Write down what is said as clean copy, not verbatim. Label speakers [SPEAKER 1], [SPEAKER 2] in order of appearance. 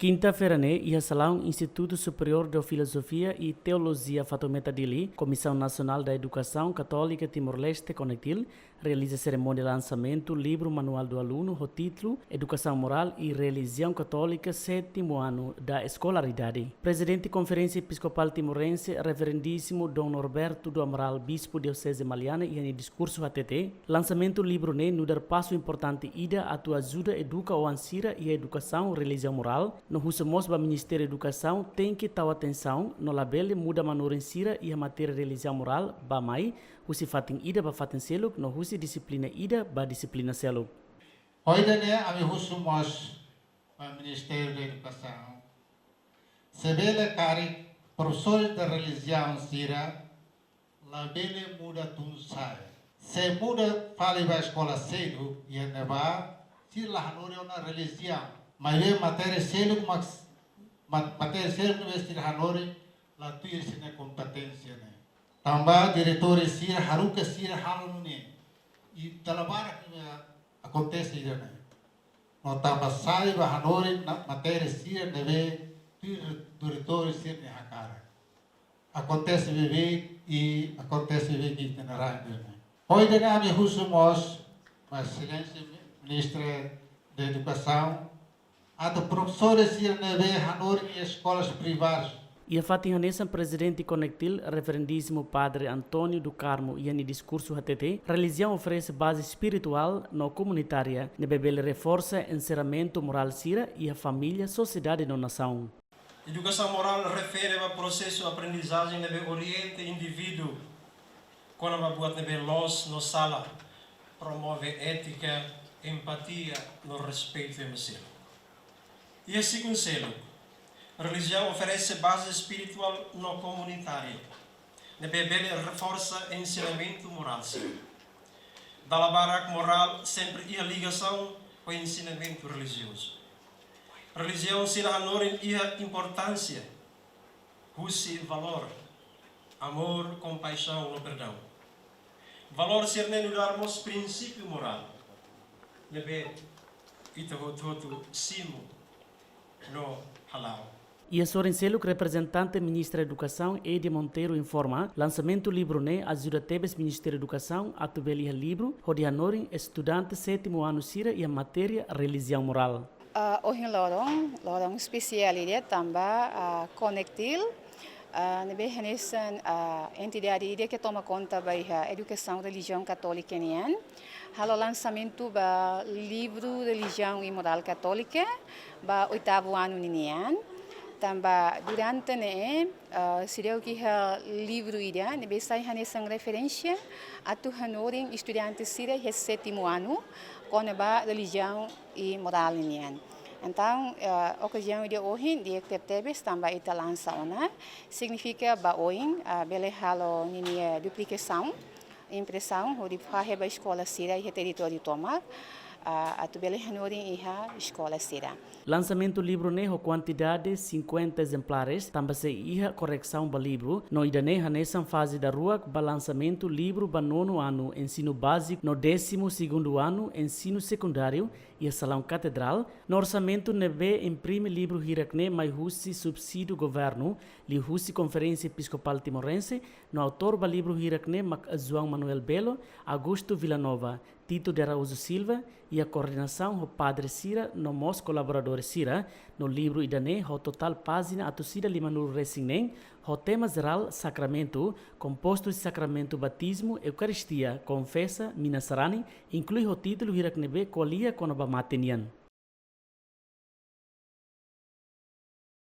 [SPEAKER 1] Quinta-feira, ia Salão Instituto Superior de Filosofia e Teologia Fatoumata Dili, Comissão Nacional da Educação Católica Timor-Leste Conectil, realiza cerimônia de lançamento do livro Manual do Aluno, o título Educação Moral e Religião Católica, sétimo ano da escolaridade. Presidente da Conferência Episcopal Timorense, Reverendíssimo Dom Norberto do Amaral, Bispo Diocese Maliana, e em discurso ATT, lançamento do livro no dar passo importante ida a tua ajuda educa o ansira e a educação religião moral. No Husamos do Ministério da Educação tem que dar atenção no label muda manura ensira e a matéria religião moral ba mai husi fatin ida ba fatin seluk no husi disciplina ida ba disciplina seluk.
[SPEAKER 2] Hoje a mi Husamos do Ministério da Educação se vê cari professores de religião sira label muda tunsai se muda fale ba escola cedo e neba sir la hanore na religião. Mas a matéria sério que vestir hanori la tuir sina competência né. Também diretores sira haruka sira halon né. E talabara que acontece isso né. No também sai ba hanori na matéria sira deve tuir diretores sira né hakara. Acontece viver e acontece viver que tem na rádio né. Hoje na minha Husamos, mas excelência ministra da Educação há professores e em escolas privadas.
[SPEAKER 1] E a Fatin Hanessan, presidente Conectil, reverendíssimo Padre Antônio do Carmo, e em discurso HTT, religião oferece base espiritual no comunitária, ne bebele reforça encerramento moral sira e a família, sociedade e nação.
[SPEAKER 3] Educação moral refere ao processo de aprendizagem que orienta o indivíduo quando vai buat nebe los no sala, promove ética, empatia, no respeito e meselo. E a segundo selo, a religião oferece base espiritual no comunitário. Na Bíblia reforça o ensinamento moral. Da barak moral sempre há ligação com o ensinamento religioso. A religião ensina a nós a importância, o valor, amor, compaixão e perdão. Valor ser nem darmos princípio moral. Na Bíblia, itahoto simo. No halal.
[SPEAKER 1] E a Sorencelo, representante do Ministério da Educação, Edi Monteiro, informa lançamento do livro ajuda Tebes Ministério da Educação a tubelia livro, onde honorim estudante sétimo ano sira e a matéria religião moral.
[SPEAKER 4] Hoje lorong especialidade também conectil, nebe hanesan entidade que toma conta da educação religião católica nian. Halo lançamento ba livro religião e moral católica ba oitavo ano ninian. Também durante sireu que livro ida nebe sai hanesan referência a tu hanoring estudante sira sétimo ano com ba religião e moral ninian. Então, a ocasião de hoje, dia que tebes também está lançada, significa que hoje, bele halo ninia duplicação, impressão, onde faz a escola sira e território tomar, a tu bele hanorim e a escola sira.
[SPEAKER 1] Lançamento do livro a quantidade 50 exemplares, também se ia correção do livro, no idane hanesan fase da rua ba lançamento livro ba nono ano ensino básico, no 12º ano ensino secundário e a salão catedral, no orçamento nebe imprime livro hirakne mai husi subsídio governo, li husi conferência episcopal timorense, no autor ba livro hirakne mac João Manuel Belo, Augusto Villanova, Tito de Araújo Silva e a coordenação o Padre Sira, no mos colaboradores Sira, no livro idane o total página a tosida limanur resinem, o tema geral sacramento, composto de sacramento batismo, eucaristia, confessa, minasarani, inclui o título hiraknebe colia com o bamatenian.